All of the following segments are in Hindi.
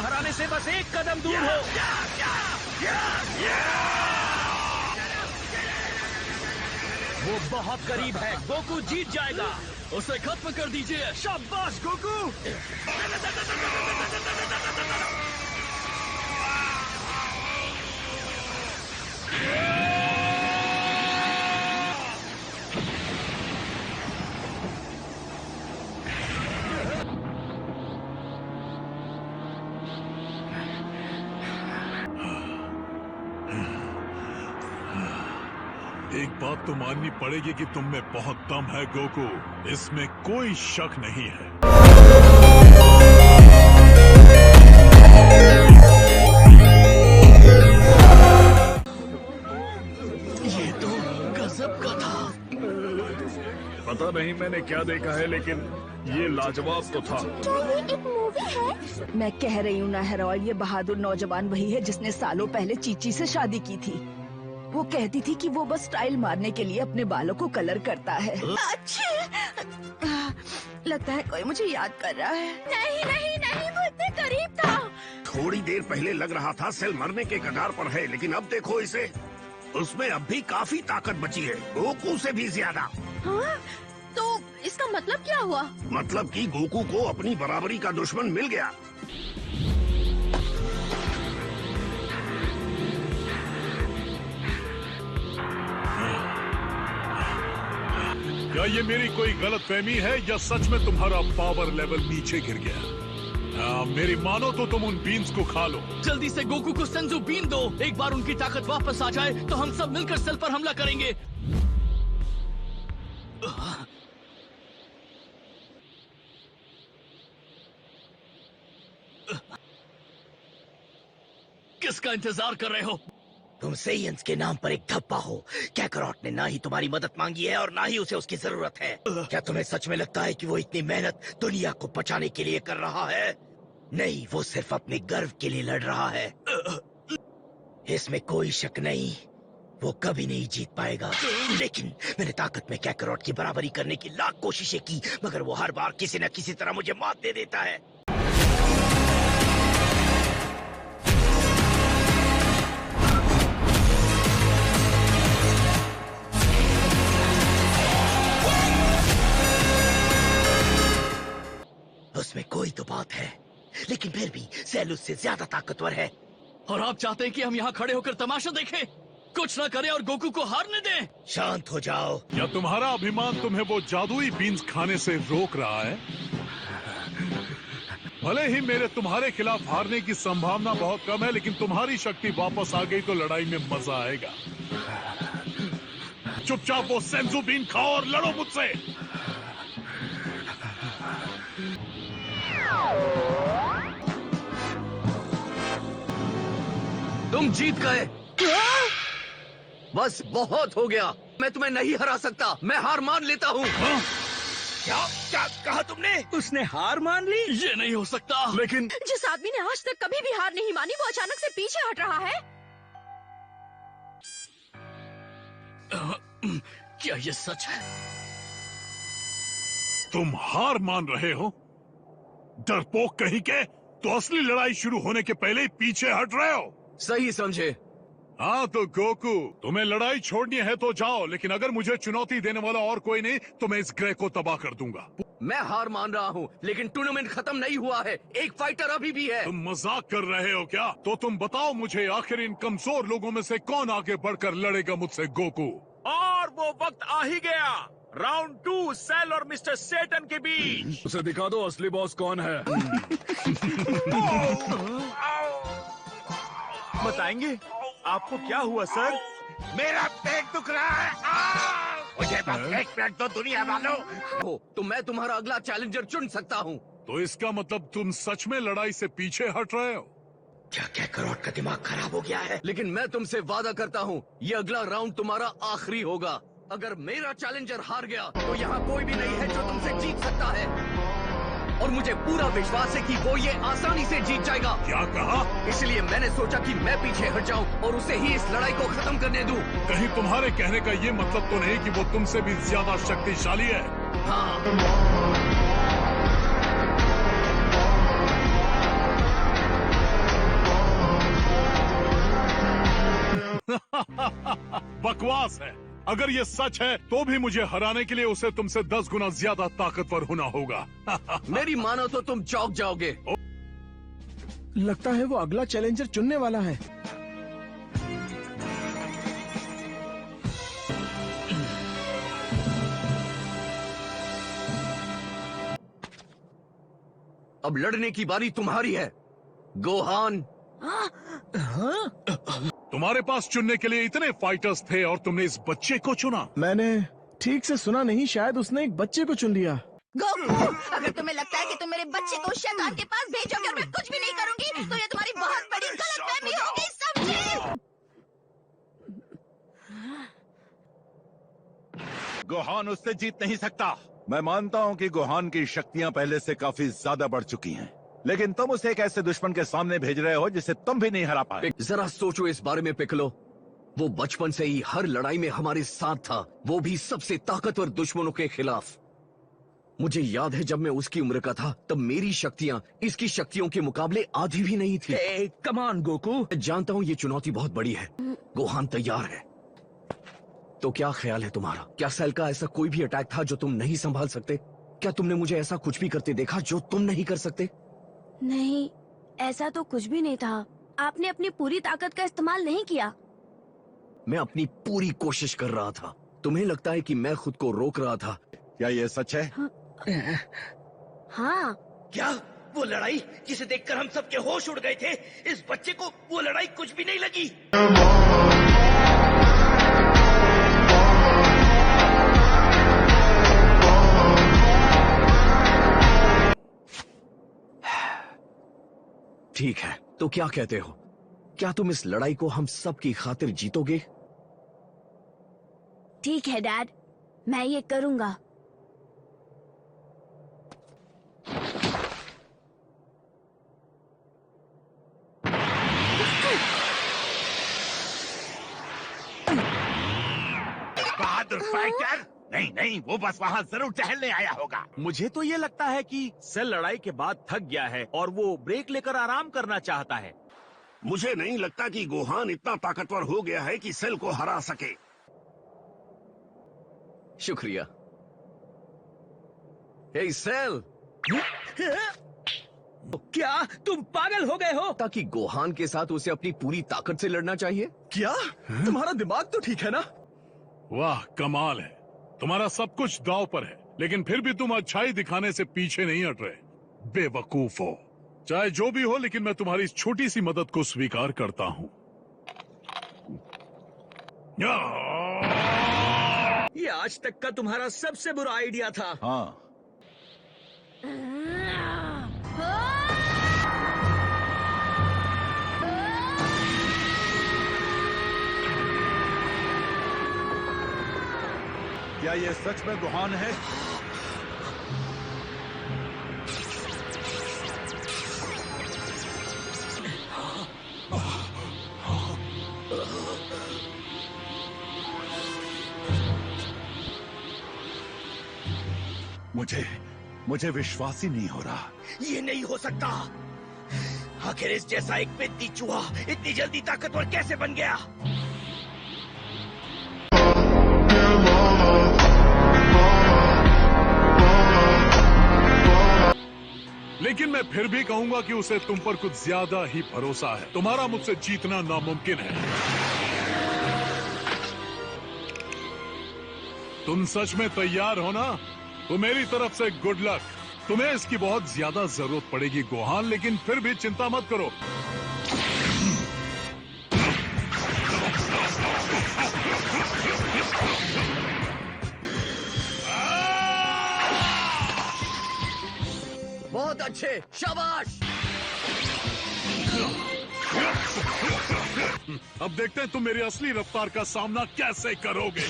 हराने से बस एक कदम दूर हो। वो बहुत करीब है, गोकू जीत जाएगा। उसे खत्म कर दीजिए। शाबाश गोकू। एक बात तो माननी पड़ेगी कि तुम में बहुत दम है गोकू, इसमें कोई शक नहीं है। ये तो गजब का था। पता नहीं मैंने क्या देखा है, लेकिन ये लाजवाब तो था। क्या ये एक मूवी है? मैं कह रही हूँ ना हेरोल्ड, ये बहादुर नौजवान वही है जिसने सालों पहले चीची से शादी की थी। वो कहती थी कि वो बस स्टाइल मारने के लिए अपने बालों को कलर करता है। अच्छा, लगता है कोई मुझे याद कर रहा है। नहीं नहीं नहीं, वो इतने करीब था। थोड़ी देर पहले लग रहा था सेल मरने के कगार पर है, लेकिन अब देखो इसे, उसमें अब भी काफी ताकत बची है, गोकू से भी ज्यादा। हाँ? तो इसका मतलब क्या हुआ? मतलब कि गोकू को अपनी बराबरी का दुश्मन मिल गया। क्या ये मेरी कोई गलतफहमी है या सच में तुम्हारा पावर लेवल नीचे गिर गया? मेरी मानो तो तुम उन बीन्स को खा लो। जल्दी से गोकू को सेंजू बीन दो। एक बार उनकी ताकत वापस आ जाए तो हम सब मिलकर सेल पर हमला करेंगे। किसका इंतजार कर रहे हो? तुम सेयंस के नाम पर एक धब्बा हो। कैकरॉट ने ना ही तुम्हारी मदद मांगी है और ना ही उसे उसकी जरूरत है। क्या तुम्हें सच में लगता है कि वो इतनी मेहनत दुनिया को बचाने के लिए कर रहा है? नहीं, वो सिर्फ अपने गर्व के लिए लड़ रहा है। इसमें कोई शक नहीं, वो कभी नहीं जीत पाएगा। लेकिन मैंने ताकत में कैकरॉट की बराबरी करने की लाख कोशिशें की, मगर वो हर बार किसी न किसी तरह मुझे मात दे देता है। उसमें कोई तो बात है, लेकिन फिर भी सेल उससे ज्यादा ताकतवर है। और आप चाहते हैं कि हम यहाँ खड़े होकर तमाशा देखें? कुछ ना करें और गोकू को हारने दें? शांत हो जाओ। क्या तुम्हारा अभिमान तुम्हें वो जादुई बीन्स खाने से रोक रहा है? भले ही मेरे तुम्हारे खिलाफ हारने की संभावना बहुत कम है, लेकिन तुम्हारी शक्ति वापस आ गई तो लड़ाई में मजा आएगा। चुपचाप वो सेंजू बीन खाओ और लड़ो मुझसे। तुम जीत गए। बस बहुत हो गया, मैं तुम्हें नहीं हरा सकता। मैं हार मान लेता हूँ। क्या क्या कहा तुमने? उसने हार मान ली? ये नहीं हो सकता। लेकिन जिस आदमी ने आज तक कभी भी हार नहीं मानी, वो अचानक से पीछे हट रहा है। क्या ये सच है? तुम हार मान रहे हो? डरपोक कहीं के, तो असली लड़ाई शुरू होने के पहले ही पीछे हट रहे हो। सही समझे। हाँ तो गोकू, तुम्हें लड़ाई छोड़नी है तो जाओ, लेकिन अगर मुझे चुनौती देने वाला और कोई नहीं तो मैं इस ग्रह को तबाह कर दूंगा। मैं हार मान रहा हूँ, लेकिन टूर्नामेंट खत्म नहीं हुआ है। एक फाइटर अभी भी है। तुम मजाक कर रहे हो क्या? तो तुम बताओ मुझे, आखिर इन कमजोर लोगों में से कौन आगे बढ़कर लड़ेगा मुझसे गोकू? और वो वक्त आ ही गया। राउंड 2 सेल और मिस्टर सेटन के बीच। उसे दिखा दो असली बॉस कौन है। बताएंगे आपको क्या हुआ सर? मेरा पेट दुख रहा है। मुझे बस एक मिनट दो दुनिया वालों। हो तो मैं तुम्हारा अगला चैलेंजर चुन सकता हूँ। तो इसका मतलब तुम सच में लड़ाई से पीछे हट रहे हो? क्या कैकरॉट का दिमाग खराब हो गया है? लेकिन मैं तुमसे वादा करता हूँ, ये अगला राउंड तुम्हारा आखिरी होगा। अगर मेरा चैलेंजर हार गया तो यहाँ कोई भी नहीं है जो तुमसे जीत सकता है, और मुझे पूरा विश्वास है कि वो ये आसानी से जीत जाएगा। क्या कहा? इसलिए मैंने सोचा कि मैं पीछे हट जाऊं और उसे ही इस लड़ाई को खत्म करने दूं। कहीं तुम्हारे कहने का ये मतलब तो नहीं कि वो तुमसे भी ज्यादा शक्तिशाली है? हाँ। बकवास है। अगर ये सच है तो भी मुझे हराने के लिए उसे तुमसे 10 गुना ज्यादा ताकतवर होना होगा। मेरी मानो तो तुम चौंक जाओगे। लगता है वो अगला चैलेंजर चुनने वाला है। अब लड़ने की बारी तुम्हारी है, गोहान। तुम्हारे पास चुनने के लिए इतने फाइटर्स थे और तुमने इस बच्चे को चुना। मैंने ठीक से सुना नहीं, शायद उसने एक बच्चे को चुन लिया। गोकू, अगर तुम्हें लगता है कि तुम मेरे बच्चे को शैतान के पास भेजोगे और मैं कुछ भी नहीं करूंगी, तो ये तुम्हारी बहुत बड़ी गलतफहमी होगी, समझे? गोहान उससे जीत नहीं सकता। मैं मानता हूं कि गोहान की शक्तियां पहले से काफी ज्यादा बढ़ चुकी हैं, लेकिन तुम उसे एक ऐसे दुश्मन के सामने भेज रहे हो जिसे तुम भी नहीं हरा पाए। जरा सोचो इस बारे में पिकलो। वो बचपन से ही हर लड़ाई में हमारे साथ था, वो भी सबसे ताकतवर दुश्मनों के खिलाफ। मुझे याद है जब मैं उसकी उम्र का था तब मेरी शक्तियां इसकी शक्तियों के मुकाबले आधी भी नहीं थी। Come on Goku. मैं जानता हूं ये चुनौती बहुत बड़ी है। गोहान तैयार है तो क्या ख्याल है तुम्हारा? क्या सेल का ऐसा कोई भी अटैक था जो तुम नहीं संभाल सकते? क्या तुमने मुझे ऐसा कुछ भी करते देखा जो तुम नहीं कर सकते? नहीं, ऐसा तो कुछ भी नहीं था। आपने अपनी पूरी ताकत का इस्तेमाल नहीं किया। मैं अपनी पूरी कोशिश कर रहा था। तुम्हें लगता है कि मैं खुद को रोक रहा था? क्या ये सच है? हाँ। क्या वो लड़ाई जिसे देखकर हम सबके होश उड़ गए थे, इस बच्चे को वो लड़ाई कुछ भी नहीं लगी? ठीक है, तो क्या कहते हो? क्या तुम इस लड़ाई को हम सब की खातिर जीतोगे? ठीक है डैड, मैं ये करूँगा। बहादुर फाइटर। नहीं नहीं, वो बस वहाँ जरूर टहलने आया होगा। मुझे तो ये लगता है कि सेल लड़ाई के बाद थक गया है और वो ब्रेक लेकर आराम करना चाहता है। मुझे नहीं लगता कि गोहान इतना ताकतवर हो गया है कि सेल को हरा सके। शुक्रिया। हे सेल, क्या तुम पागल हो गए हो? ताकि गोहान के साथ उसे अपनी पूरी ताकत से लड़ना चाहिए। क्या तुम्हारा दिमाग तो ठीक है ना? वाह, कमाल है। तुम्हारा सब कुछ दांव पर है, लेकिन फिर भी तुम अच्छाई दिखाने से पीछे नहीं हट रहे। बेवकूफ हो। चाहे जो भी हो, लेकिन मैं तुम्हारी इस छोटी सी मदद को स्वीकार करता हूँ। ये आज तक का तुम्हारा सबसे बुरा आइडिया था। हाँ, क्या ये सच में गोहान है? मुझे विश्वास ही नहीं हो रहा। ये नहीं हो सकता। आखिर इस जैसा एक पेत्ती चूहा इतनी जल्दी ताकतवर कैसे बन गया? लेकिन मैं फिर भी कहूंगा कि उसे तुम पर कुछ ज्यादा ही भरोसा है। तुम्हारा मुझसे जीतना नामुमकिन है। तुम सच में तैयार हो ना? तो मेरी तरफ से गुड लक। तुम्हें इसकी बहुत ज्यादा जरूरत पड़ेगी गोहान, लेकिन फिर भी चिंता मत करो। बहुत अच्छे, शाबाश। अब देखते हैं तुम मेरी असली रफ्तार का सामना कैसे करोगे।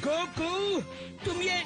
गोकू, तुम ये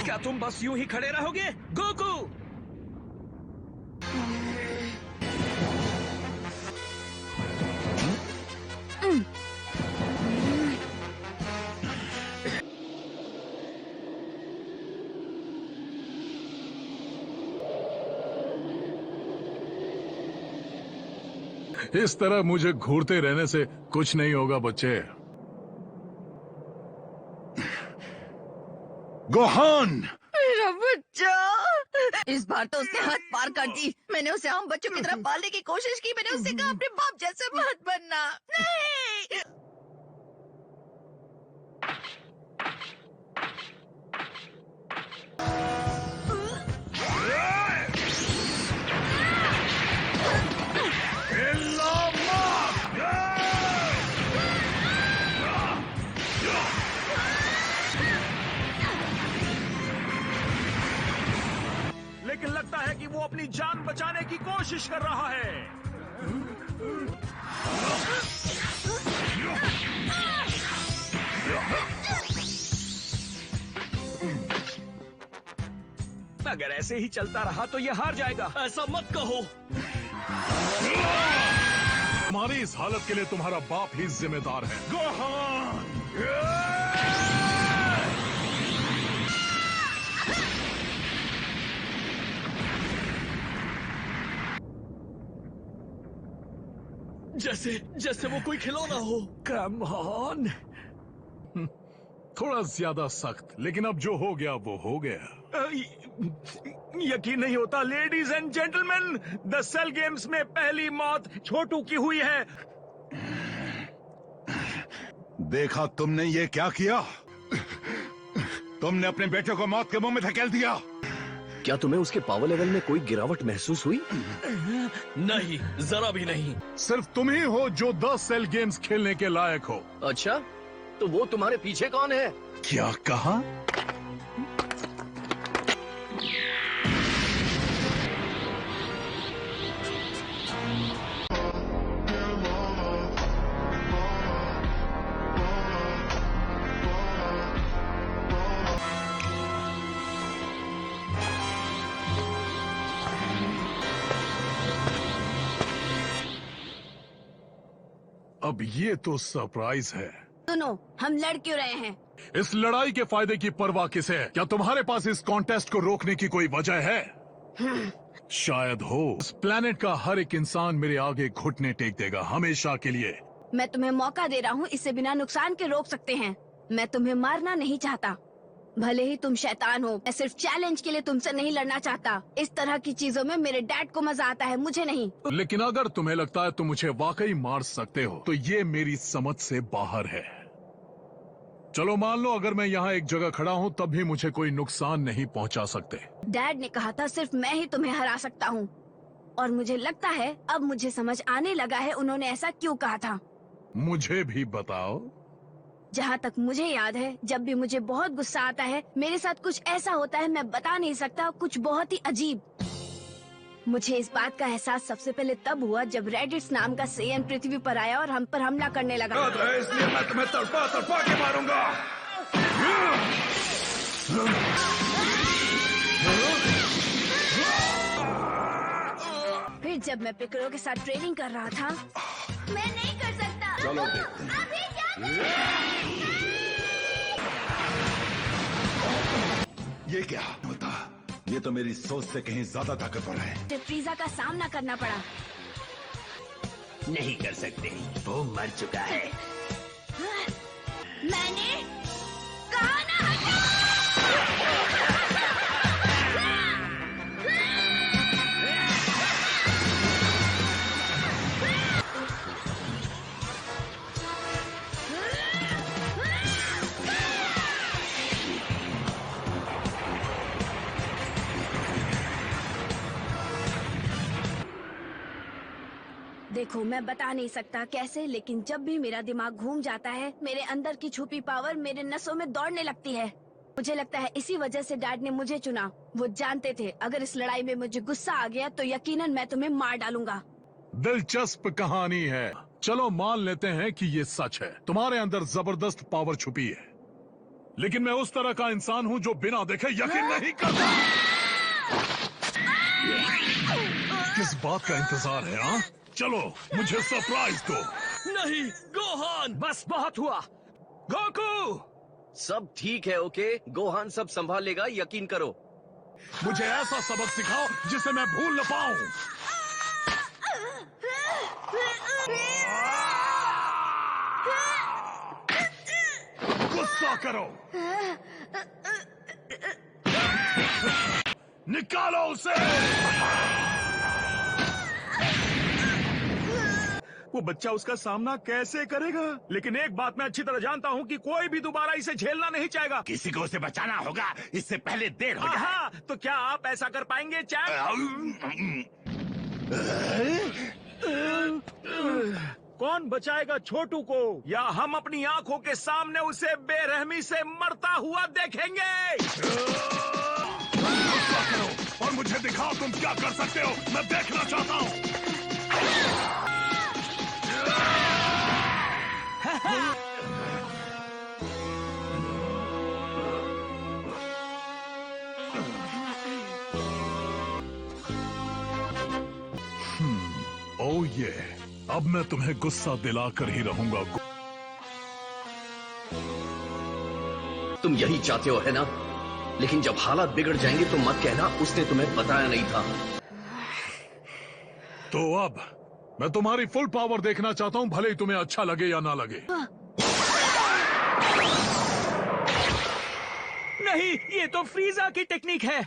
क्या तुम बस यूं ही खड़े रहोगे? गोकू, इस तरह मुझे घूरते रहने से कुछ नहीं होगा बच्चे। गोहान! मेरा बच्चा, इस बार तो उसने हद पार कर दी। मैंने उसे हम बच्चों की तरह पालने की कोशिश की। मैंने उससे कहा अपने बाप जैसे मत बनना। नहीं। लेकिन लगता है कि वो अपनी जान बचाने की कोशिश कर रहा है। अगर ऐसे ही चलता रहा तो ये हार जाएगा। ऐसा मत कहो। हमारी इस हालत के लिए तुम्हारा बाप ही जिम्मेदार है। गोहान! जैसे वो कोई खिलौना हो। Come on. थोड़ा ज्यादा सख्त, लेकिन अब जो हो गया वो हो गया। यकीन नहीं होता ladies and gentleman, the cell games में पहली मौत छोटू की हुई है। देखा तुमने ये क्या किया? तुमने अपने बेटे को मौत के मुंह में धकेल दिया। क्या तुम्हें उसके पावर लेवल में कोई गिरावट महसूस हुई? नहीं, जरा भी नहीं। सिर्फ तुम ही हो जो 10 सेल गेम्स खेलने के लायक हो। अच्छा, तो वो तुम्हारे पीछे कौन है? क्या कहा? अब ये तो सरप्राइज है। सुनो, हम लड़ क्यों रहे हैं? इस लड़ाई के फायदे की परवाह किसे है? क्या तुम्हारे पास इस कॉन्टेस्ट को रोकने की कोई वजह है? शायद हो। इस प्लेनेट का हर एक इंसान मेरे आगे घुटने टेक देगा हमेशा के लिए। मैं तुम्हें मौका दे रहा हूँ, इसे बिना नुकसान के रोक सकते हैं। मैं तुम्हें मारना नहीं चाहता, भले ही तुम शैतान हो। मैं सिर्फ चैलेंज के लिए तुमसे नहीं लड़ना चाहता। इस तरह की चीजों में मेरे डैड को मजा आता है, मुझे नहीं। लेकिन अगर तुम्हें लगता है तुम मुझे वाकई मार सकते हो तो ये मेरी समझ से बाहर है। चलो मान लो अगर मैं यहाँ एक जगह खड़ा हूँ तब भी मुझे कोई नुकसान नहीं पहुँचा सकते। डैड ने कहा था सिर्फ मैं ही तुम्हें हरा सकता हूँ, और मुझे लगता है अब मुझे समझ आने लगा है उन्होंने ऐसा क्यों कहा था। मुझे भी बताओ। जहाँ तक मुझे याद है, जब भी मुझे बहुत गुस्सा आता है मेरे साथ कुछ ऐसा होता है, मैं बता नहीं सकता, कुछ बहुत ही अजीब। मुझे इस बात का एहसास सबसे पहले तब हुआ जब रेडिट्स नाम का सेयन पृथ्वी पर आया और हम पर हमला करने लगा। इसलिए मैं तुम्हें तड़पा तड़पा के मारूंगा। फिर जब मैं पिकरो के साथ ट्रेनिंग कर रहा था, मैं नहीं कर सकता। चलो देखते हैं। अभी क्या ये क्या होता? ये तो मेरी सोच से कहीं ज्यादा ताकतवर है। मुझे फ्रीजा का सामना करना पड़ा। नहीं कर सकते, वो मर चुका है। मैंने कहा ना हटाओ। देखो, मैं बता नहीं सकता कैसे, लेकिन जब भी मेरा दिमाग घूम जाता है मेरे अंदर की छुपी पावर मेरे नसों में दौड़ने लगती है। मुझे लगता है इसी वजह से डैड ने मुझे चुना। वो जानते थे अगर इस लड़ाई में मुझे गुस्सा आ गया तो यकीनन मैं तुम्हें मार डालूंगा। दिलचस्प कहानी है। चलो मान लेते हैं कि ये सच है, तुम्हारे अंदर जबरदस्त पावर छुपी है, लेकिन मैं उस तरह का इंसान हूँ जो बिना देखे यकीन नहीं करता। किस बात का इंतजार है? हाँ, चलो मुझे सरप्राइज दो। नहीं गोहान, बस बहुत हुआ। गोकू, सब ठीक है। ओके गोहान, सब संभाल लेगा, यकीन करो। मुझे ऐसा सबक सिखाओ जिसे मैं भूल न पाऊं। गुस्सा करो, निकालो उसे। वो बच्चा उसका सामना कैसे करेगा? लेकिन एक बात मैं अच्छी तरह जानता हूँ कि कोई भी दोबारा इसे झेलना नहीं चाहेगा। किसी को उसे बचाना होगा, इससे पहले देर हो जाए। हाँ, तो क्या आप ऐसा कर पाएंगे चैप? कौन बचाएगा छोटू को, या हम अपनी आंखों के सामने उसे बेरहमी से मरता हुआ देखेंगे? गुस्सा करो और मुझे दिखाओ तुम क्या कर सकते हो। मैं देखना चाहता हूँ। ओह ये, अब मैं तुम्हें गुस्सा दिलाकर ही रहूंगा। तुम यही चाहते हो है ना? लेकिन जब हालात बिगड़ जाएंगे तो मत कहना उसने तुम्हें बताया नहीं था। तो अब मैं तुम्हारी फुल पावर देखना चाहता हूं, भले ही तुम्हें अच्छा लगे या ना लगे। नहीं, ये तो फ्रीजा की टेक्निक है।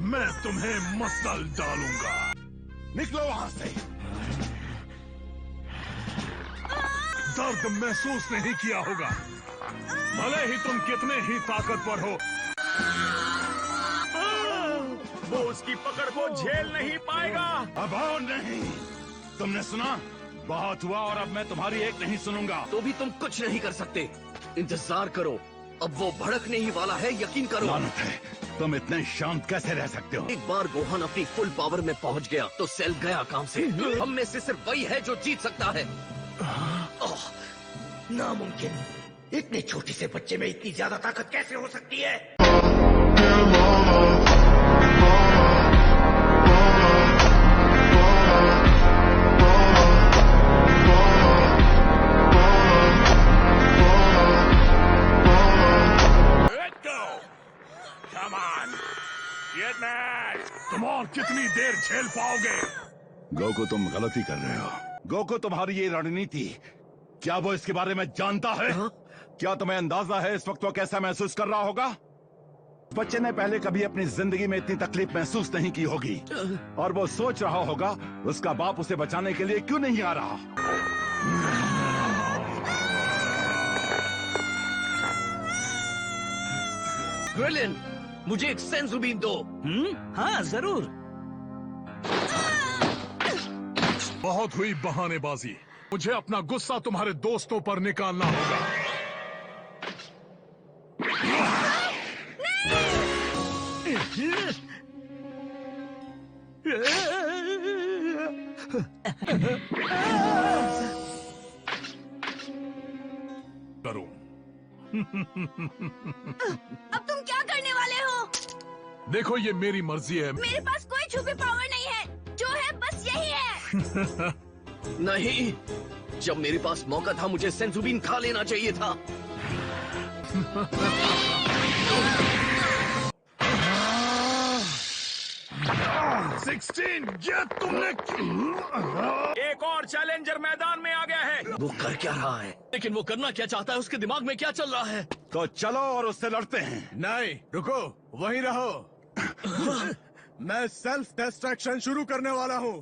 मैं तुम्हें मसल डालूंगा। निकलो वहां से। दर्द महसूस नहीं किया होगा, भले ही तुम कितने ही ताकतवर हो। वो उसकी पकड़ को झेल नहीं पाएगा। अब और नहीं। तुमने सुना? बहुत हुआ और अब मैं तुम्हारी एक नहीं सुनूंगा। तो भी तुम कुछ नहीं कर सकते। इंतजार करो, अब वो भड़कने ही वाला है, यकीन करो। लानत है, तुम इतने शांत कैसे रह सकते हो? एक बार गोहान अपनी फुल पावर में पहुंच गया तो सेल गया काम से। हम में से सिर्फ वही है जो जीत सकता है। ओह, नामुमकिन। इतने छोटे से बच्चे में इतनी ज्यादा ताकत कैसे हो सकती है? तुम और कितनी देर झेल पाओगे? गोकू, तुम गलती कर रहे हो। गोकू, तुम्हारी ये रणनीति, क्या वो इसके बारे में जानता है? क्या तुम्हें अंदाजा है इस वक्त वो कैसा महसूस कर रहा होगा? बच्चे ने पहले कभी अपनी जिंदगी में इतनी तकलीफ महसूस नहीं की होगी और वो सोच रहा होगा उसका बाप उसे बचाने के लिए क्यों नहीं आ रहा। ग्रेलिन, मुझे एक सेंजुबीन दो। हाँ जरूर। बहुत हुई बहानेबाजी, मुझे अपना गुस्सा तुम्हारे दोस्तों पर निकालना होगा। करो। अब तुम क्या करने वाले हो? देखो, ये मेरी मर्जी है। मेरे पास कोई छुपी पावर नहीं है, जो है बस यही है। नहीं, जब मेरे पास मौका था मुझे सेंजुबीन खा लेना चाहिए था। 16, ये तुमने एक और चैलेंजर मैदान में आ गया है। वो कर क्या रहा है? लेकिन वो करना क्या चाहता है? उसके दिमाग में क्या चल रहा है? तो चलो और उससे लड़ते हैं। नहीं, रुको, वहीं रहो। मैं सेल्फ डिस्ट्रैक्शन शुरू करने वाला हूँ।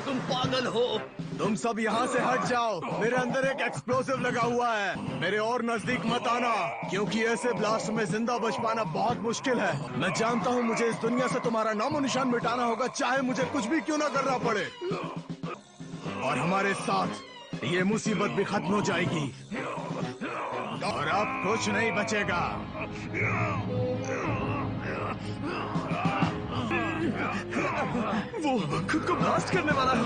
तुम पागल हो। तुम सब यहाँ से हट जाओ। मेरे अंदर एक एक्सप्लोसिव लगा हुआ है। मेरे और नजदीक मत आना, क्योंकि ऐसे ब्लास्ट में जिंदा बच पाना बहुत मुश्किल है। मैं जानता हूँ मुझे इस दुनिया से तुम्हारा नामो निशान मिटाना होगा, चाहे मुझे कुछ भी क्यों ना करना पड़े। और हमारे साथ ये मुसीबत भी खत्म हो जाएगी और अब कुछ नहीं बचेगा। वो खुद को ब्लास्ट करने वाला है।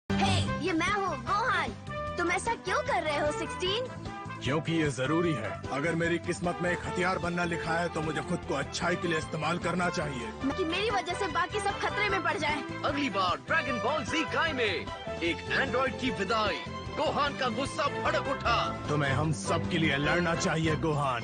हे, ये मैं हूँ गोहान। तुम ऐसा क्यों कर रहे हो 16? क्योंकि ये जरूरी है। अगर मेरी किस्मत में एक हथियार बनना लिखा है तो मुझे खुद को अच्छाई के लिए इस्तेमाल करना चाहिए। कि मेरी वजह से बाकी सब खतरे में पड़ जाएं। अगली बार ड्रैगन बॉल Z काई में एक एंड्रॉइड की विदाई, गोहान का गुस्सा भड़क उठा। तुम्हें हम सब के लिए लड़ना चाहिए गोहान।